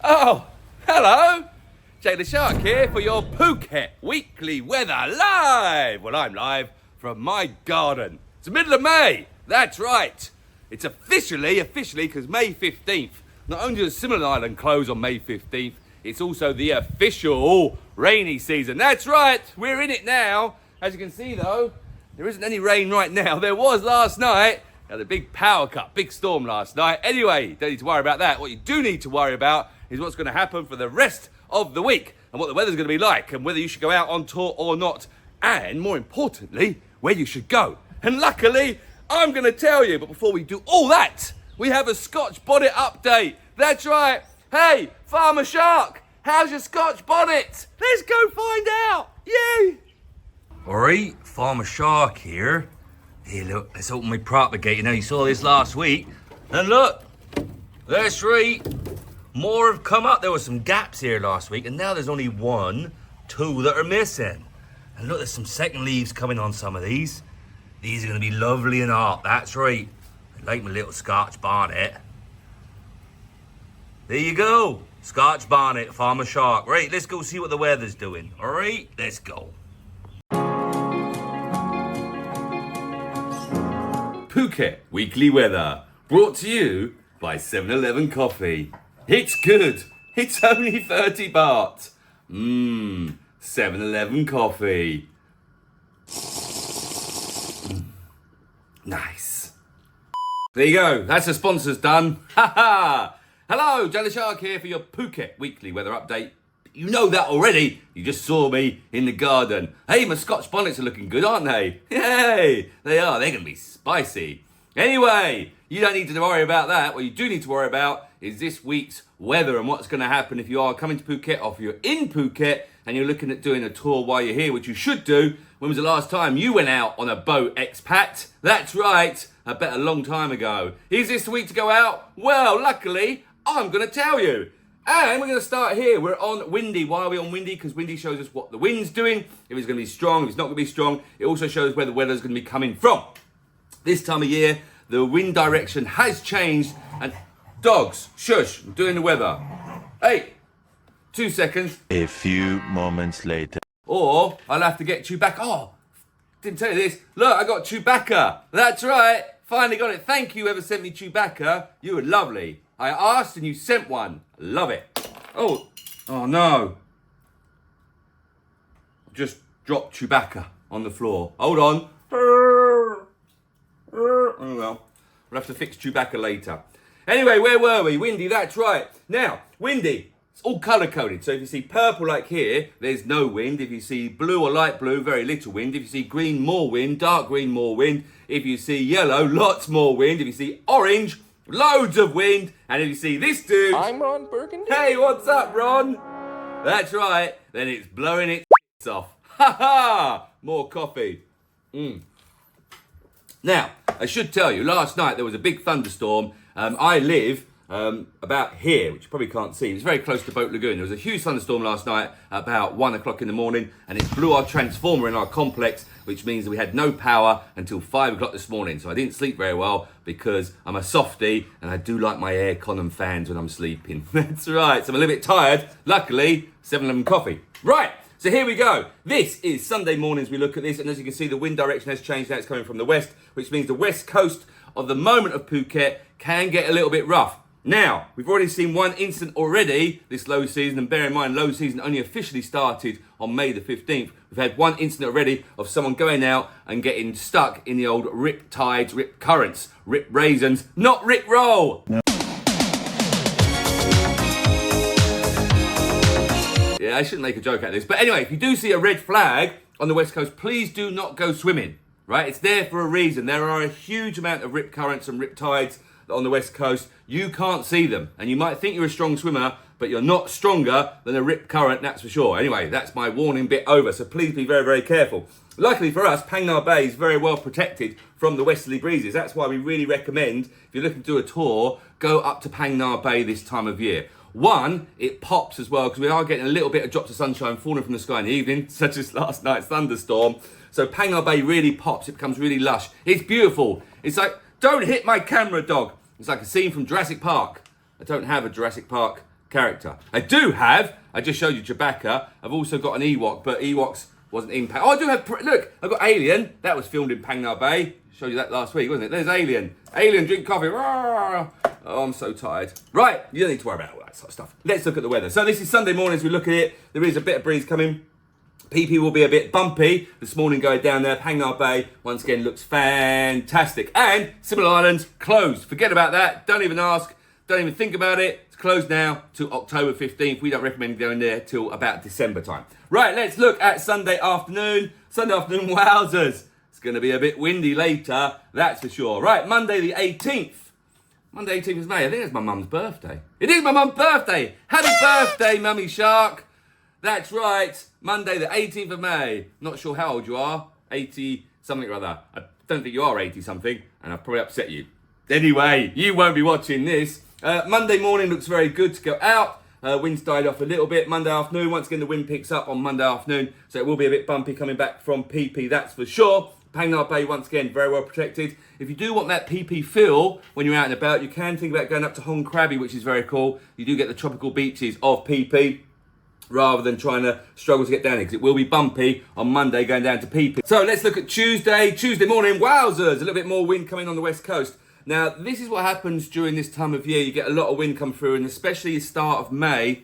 Oh, hello! Jay Leshark here for your Phuket Weekly Weather Live! Well, I'm live from my garden. It's the middle of May, that's right. It's officially, because May 15th, not only does Simon Island close on May 15th, it's also the official rainy season. That's right, we're in it now. As you can see though, there isn't any rain right now. There was last night. Had a big power cut, big storm last night. Anyway, don't need to worry about that. What you do need to worry about is what's going to happen for the rest of the week and what the weather's going to be like and whether you should go out on tour or not. And more importantly, where you should go. And luckily, I'm going to tell you. But before we do all that, we have a Scotch bonnet update. That's right. Hey, Farmer Shark, how's your Scotch bonnet? Let's go find out. Yay! Alright, Farmer Shark here. Hey look, let's open my propagator. Now you saw this last week. And look, that's right. More have come up. There were some gaps here last week and now there's only two that are missing. And look, there's some second leaves coming on some of these. These are gonna be lovely and hot, that's right. I like my little Scotch bonnet. There you go, Scotch bonnet, Farmer Shark. Right, let's go see what the weather's doing. Alright, let's go. Phuket Weekly Weather, brought to you by 7-Eleven Coffee. It's good. It's only 30 baht. 7-Eleven Coffee. Nice. There you go. That's the sponsors done. Ha ha. Hello, Jay Leshark here for your Phuket Weekly Weather Update. You know that already. You just saw me in the garden. Hey, my Scotch bonnets are looking good, aren't they? Yay! They are. They're going to be spicy. Anyway, you don't need to worry about that. What you do need to worry about is this week's weather and what's going to happen if you are coming to Phuket or if you're in Phuket and you're looking at doing a tour while you're here, which you should do. When was the last time you went out on a boat, expat? That's right. I bet a long time ago. Is this the week to go out? Well, luckily, I'm going to tell you. And we're going to start here. We're on windy. Why are we on windy? Because windy shows us what the wind's doing. If it's going to be strong, if it's not going to be strong. It also shows where the weather's going to be coming from. This time of year, the wind direction has changed. And dogs, shush, I'm doing the weather. Hey, 2 seconds. A few moments later. Or I'll have to get Chewbacca. Oh, didn't tell you this. Look, I got Chewbacca. That's right. Finally got it. Thank you whoever sent me Chewbacca. You were lovely. I asked and you sent one. Love it. Oh no. Just dropped Chewbacca on the floor. Hold on. Oh well. We'll have to fix Chewbacca later. Anyway, where were we? Windy, that's right. Now, windy. It's all colour coded. So if you see purple like here, there's no wind. If you see blue or light blue, very little wind. If you see green, more wind. Dark green, more wind. If you see yellow, lots more wind. If you see orange, loads of wind. And if you see this dude... I'm Ron Burgundy. Hey, what's up, Ron? That's right. Then it's blowing its off. Ha ha! More coffee. Now, I should tell you, last night there was a big thunderstorm. I live about here, which you probably can't see. It was very close to Boat Lagoon. There was a huge thunderstorm last night at about 1 o'clock in the morning, and it blew our transformer in our complex, which means that we had no power until 5 o'clock this morning. So I didn't sleep very well because I'm a softie and I do like my aircon and fans when I'm sleeping. That's right. So I'm a little bit tired. Luckily, 7-Eleven coffee. Right. So here we go. This is Sunday mornings. We look at this, and as you can see, the wind direction has changed. Now it's coming from the west, which means the west coast of the moment of Phuket can get a little bit rough. Now, we've already seen one incident already this low season, and bear in mind, low season only officially started on May the 15th. We've had one incident already of someone going out and getting stuck in the old rip tides, rip currents, rip raisins, not Rick Roll. No. Yeah, I shouldn't make a joke out of this. But anyway, if you do see a red flag on the west coast, please do not go swimming, right? It's there for a reason. There are a huge amount of rip currents and rip tides on the west coast. You can't see them. And you might think you're a strong swimmer, but you're not stronger than a rip current, that's for sure. Anyway, that's my warning bit over. So please be very, very careful. Luckily for us, Phang Nga Bay is very well protected from the westerly breezes. That's why we really recommend, if you're looking to do a tour, go up to Phang Nga Bay this time of year. One, it pops as well, because we are getting a little bit of drops of sunshine falling from the sky in the evening, such as last night's thunderstorm. So Phang Nga Bay really pops, it becomes really lush. It's beautiful. It's like, don't hit my camera, dog. It's like a scene from Jurassic Park. I don't have a Jurassic Park character. I just showed you Chewbacca. I've also got an Ewok, but Ewoks wasn't in Oh, I do have, look, I've got Alien. That was filmed in Phang Nga Bay. Showed you that last week, wasn't it? There's Alien. Alien, drink coffee. Roar. Oh, I'm so tired. Right, you don't need to worry about all that sort of stuff. Let's look at the weather. So this is Sunday morning as we look at it. There is a bit of breeze coming. Phi Phi will be a bit bumpy this morning going down there. Phang Nga Bay, once again, looks fantastic. And Similar Islands, closed. Forget about that. Don't even ask. Don't even think about it. It's closed now to October 15th. We don't recommend going there till about December time. Right, let's look at Sunday afternoon. Sunday afternoon, wowzers. It's going to be a bit windy later, that's for sure. Right, Monday the 18th. Monday 18th is May. I think it's my mum's birthday. It is my mum's birthday. Happy birthday, Mummy Shark. That's right. Monday the 18th of May. Not sure how old you are. 80 something or other. I don't think you are 80 something, and I've probably upset you. Anyway, you won't be watching this. Monday morning looks very good to go out. Wind's died off a little bit. Monday afternoon, once again, the wind picks up on Monday afternoon, so it will be a bit bumpy coming back from Phi Phi, that's for sure. Phang Nga Bay, once again, very well protected. If you do want that Phi Phi feel when you're out and about, you can think about going up to Krabi, which is very cool. You do get the tropical beaches of Phi Phi, rather than trying to struggle to get down here, because it will be bumpy on Monday going down to Phi Phi. So let's look at Tuesday. Tuesday morning, wowzers, a little bit more wind coming on the west coast. Now, this is what happens during this time of year. You get a lot of wind come through, and especially the start of May,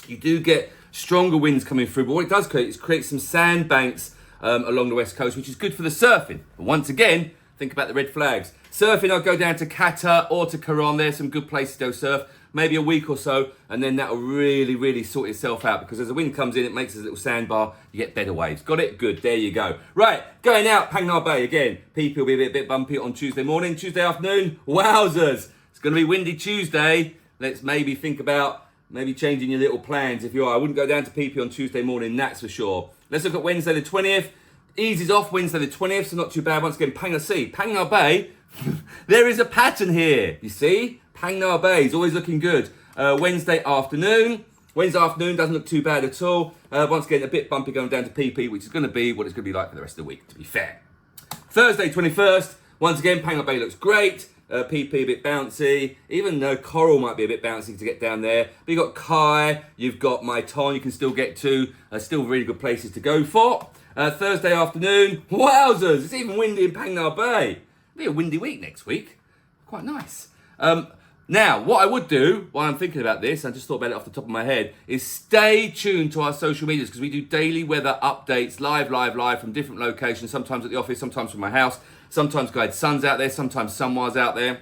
you do get stronger winds coming through. But what it does create is create some sandbanks along the west coast, which is good for the surfing. But once again, think about the red flags. Surfing, I'll go down to Qatar or to Caron. There's some good places to go surf. Maybe a week or so, and then that'll really, really sort itself out, because as the wind comes in, it makes a little sandbar, you get better waves. Got it? Good, there you go. Right, going out, Phang Nga Bay again. Phi Phi will be a bit bumpy on Tuesday morning. Tuesday afternoon, wowzers. It's going to be windy Tuesday. Let's maybe think about maybe changing your little plans if you are. I wouldn't go down to Phi Phi on Tuesday morning, that's for sure. Let's look at Wednesday the 20th. Eases off Wednesday the 20th, so not too bad. Once again, Phang Nga Bay, there is a pattern here, you see? Phang Nga Bay is always looking good. Wednesday afternoon doesn't look too bad at all. Once again, a bit bumpy going down to Phi Phi, which is going to be what it's going to be like for the rest of the week, to be fair. Thursday 21st, once again, Phang Nga Bay looks great. Phi Phi a bit bouncy. Even though Coral might be a bit bouncy to get down there. But you've got Kai, you've got Mai Ton you can still get to. Still really good places to go for. Thursday afternoon, wowzers, it's even windy in Phang Nga Bay. It'll be a windy week next week. Quite nice. Now, what I would do while I'm thinking about this, I just thought about it off the top of my head, is stay tuned to our social medias, because we do daily weather updates, live from different locations, sometimes at the office, sometimes from my house, sometimes Guide Sun's out there, sometimes Sunwar's out there.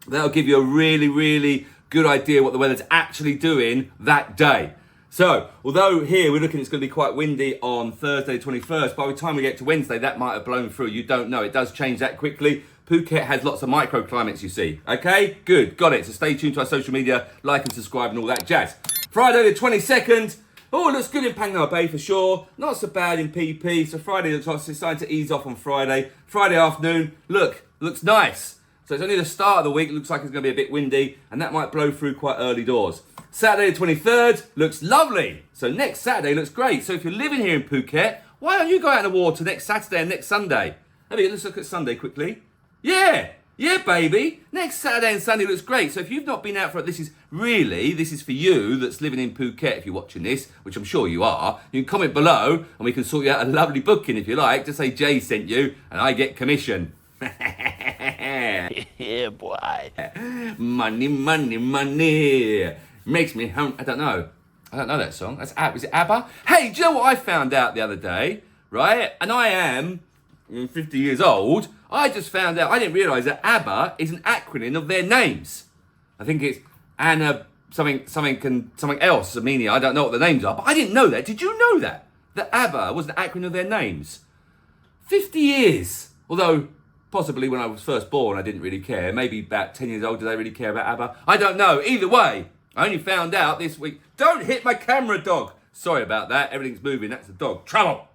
That'll give you a really, really good idea what the weather's actually doing that day. So, although here we're looking, it's going to be quite windy on Thursday the 21st, by the time we get to Wednesday, that might have blown through. You don't know. It does change that quickly. Phuket has lots of microclimates, you see. Okay? Good. Got it. So stay tuned to our social media, like and subscribe and all that jazz. Friday the 22nd. Oh, it looks good in Phang Nga Bay for sure. Not so bad in Phi Phi. So Friday looks like it's starting to ease off on Friday. Friday afternoon, looks nice. So it's only the start of the week. It looks like it's going to be a bit windy, and that might blow through quite early doors. Saturday the 23rd looks lovely. So next Saturday looks great. So if you're living here in Phuket, why don't you go out in the water next Saturday and next Sunday? Let's look at Sunday quickly. Yeah, baby. Next Saturday and Sunday looks great. So if you've not been out for it, this is for you that's living in Phuket, if you're watching this, which I'm sure you are. You can comment below and we can sort you out a lovely booking if you like. Just say Jay sent you and I get commission. Yeah, boy. Money. Makes me hum. I don't know that song. Is it ABBA? Hey, do you know what I found out the other day? Right? And I am 50 years old. I just found out, I didn't realise that ABBA is an acronym of their names. I think it's Anna something else, meaning I don't know what the names are, but I didn't know that. Did you know that? That ABBA was an acronym of their names? 50 years. Although, possibly when I was first born, I didn't really care. Maybe about 10 years old, did I really care about ABBA? I don't know. Either way, I only found out this week. Don't hit my camera, dog. Sorry about that. Everything's moving. That's the dog. Trouble.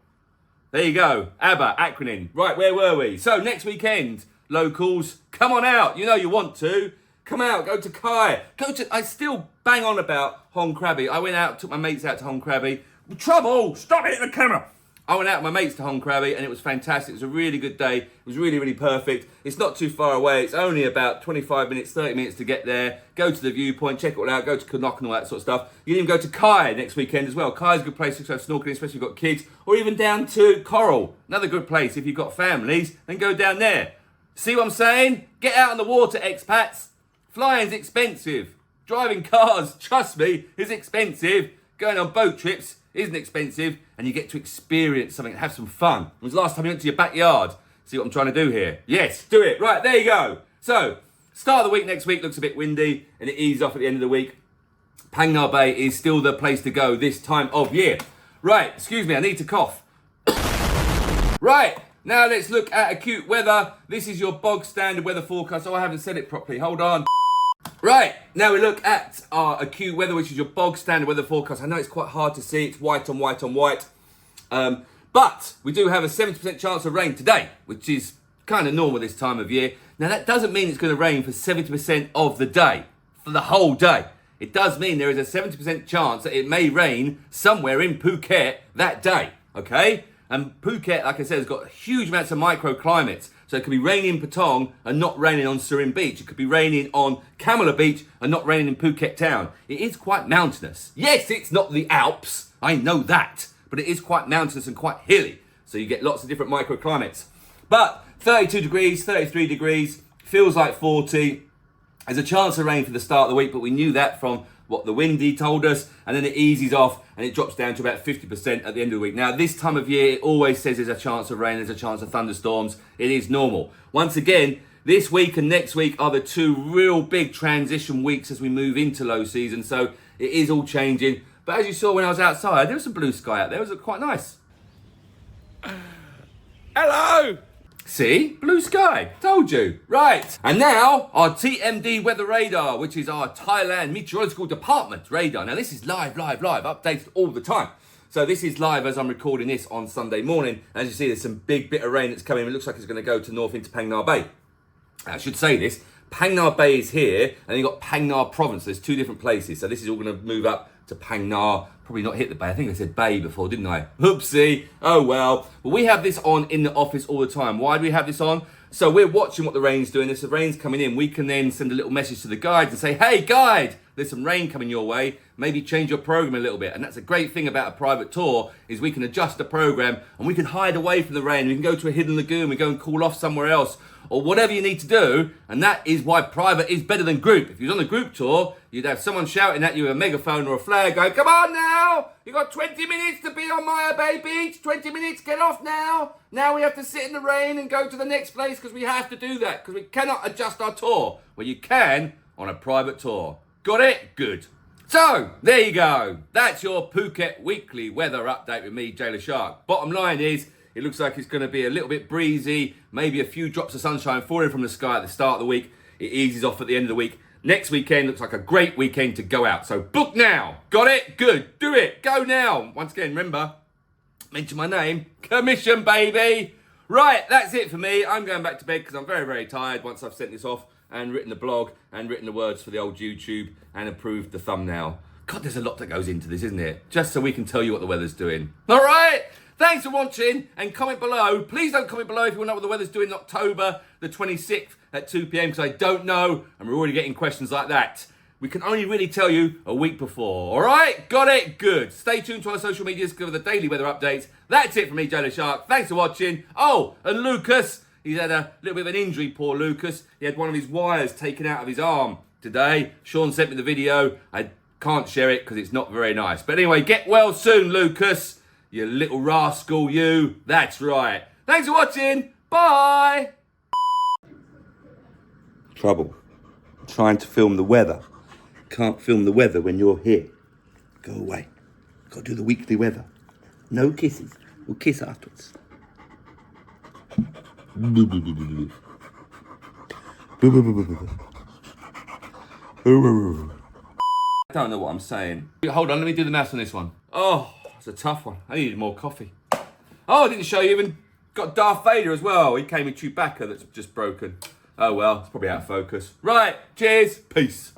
There you go. ABBA, acronym. Right, where were we? So, next weekend, locals, come on out. You know you want to. Come out, go to Kai. I still bang on about Krabi. I went out, took my mates out to Krabi. Trouble, stop hitting the camera. I went out with my mates to Krabi and it was fantastic. It was a really good day. It was really, really perfect. It's not too far away. It's only about 25 minutes, 30 minutes to get there. Go to the viewpoint, check it all out, go to Knock and all that sort of stuff. You can even go to Kai next weekend as well. Kai's a good place to go snorkeling, especially if you've got kids, or even down to Coral. Another good place if you've got families, then go down there. See what I'm saying? Get out on the water, expats. Flying's expensive. Driving cars, trust me, is expensive. Going on boat trips isn't expensive, and you get to experience something and have some fun. When was the last time you went to your backyard? See what I'm trying to do here? Yes, do it. Right, there you go. So, start of the week next week looks a bit windy, and it eases off at the end of the week. Phang Nga Bay is still the place to go this time of year. Right, excuse me, I need to cough. Right, now let's look at acute weather. This is your bog standard weather forecast. Oh, I haven't said it properly. Hold on. Right, now we look at our acute weather, which is your bog standard weather forecast. I know it's quite hard to see, it's white on white on white. But we do have a 70% chance of rain today, which is kind of normal this time of year. Now that doesn't mean it's going to rain for 70% of the day, for the whole day. It does mean there is a 70% chance that it may rain somewhere in Phuket that day, okay? And Phuket, like I said, has got huge amounts of microclimates. So it could be raining in Patong and not raining on Surin Beach. It could be raining on Kamala Beach and not raining in Phuket town. It is quite mountainous. Yes, it's not the Alps. I know that. But it is quite mountainous and quite hilly. So you get lots of different microclimates. But 32 degrees, 33 degrees, feels like 40. There's a chance of rain for the start of the week, but we knew that from what the windy told us, and then it eases off and it drops down to about 50% at the end of the week. Now, this time of year, it always says there's a chance of rain, there's a chance of thunderstorms. It is normal. Once again, this week and next week are the two real big transition weeks as we move into low season, so it is all changing. But as you saw when I was outside, there was some blue sky out there. It was quite nice. Hello! See? Blue sky. Told you. Right. And now, our TMD weather radar, which is our Thailand Meteorological Department radar. Now, this is live, updated all the time. So this is live as I'm recording this on Sunday morning. As you see, there's some big bit of rain that's coming. It looks like it's going to go to north into Phang Nga Bay. I should say this. Phang Nga Bay is here, and you've got Phang Nga Province. There's two different places. So this is all going to move up to Phang Nga. Probably not hit the bay. I think I said bay before, didn't I? Oopsie. Oh well. Well, we have this on in the office all the time. Why do we have this on? So we're watching what the rain's doing. If the rain's coming in, we can then send a little message to the guides and say, hey, guide, there's some rain coming your way. Maybe change your program a little bit. And that's a great thing about a private tour is we can adjust the program and we can hide away from the rain. We can go to a hidden lagoon. We go and cool off somewhere else or whatever you need to do. And that is why private is better than group. If you're on a group tour, you'd have someone shouting at you with a megaphone or a flag going, come on now, you got 20 minutes to be on Maya Bay Beach, 20 minutes, get off now. Now we have to sit in the rain and go to the next place because we have to do that because we cannot adjust our tour. Well, you can on a private tour. Got it? Good. So, there you go. That's your Phuket weekly weather update with me, Jay Leshark. Bottom line is, it looks like it's going to be a little bit breezy, maybe a few drops of sunshine falling from the sky at the start of the week. It eases off at the end of the week. Next weekend looks like a great weekend to go out. So book now. Got it? Good. Do it. Go now. Once again, remember, mention my name. Commission, baby. Right, that's it for me. I'm going back to bed because I'm very, very tired once I've sent this off and written the blog and written the words for the old YouTube and approved the thumbnail. God, there's a lot that goes into this, isn't it? Just so we can tell you what the weather's doing. All right. Thanks for watching and comment below. Please don't comment below if you want to know what the weather's doing in October the 26th at 2 p.m. because I don't know and we're already getting questions like that. We can only really tell you a week before. All right? Got it? Good. Stay tuned to our social medias for the daily weather updates. That's it from me, Jay Leshark. Thanks for watching. Oh, and Lucas. He's had a little bit of an injury, poor Lucas. He had one of his wires taken out of his arm today. Sean sent me the video. I can't share it because it's not very nice. But anyway, get well soon, Lucas. You little rascal, you. That's right. Thanks for watching. Bye. Trouble. I'm trying to film the weather. Can't film the weather when you're here. Go away. Got to do the weekly weather. No kisses. We'll kiss afterwards. I don't know what I'm saying. Hold on, let me do the maths on this one. Oh, it's a tough one. I needed more coffee. Oh, I didn't show you even got Darth Vader as well. He came with Chewbacca that's just broken. Oh well, it's probably out of focus. Right, cheers, peace.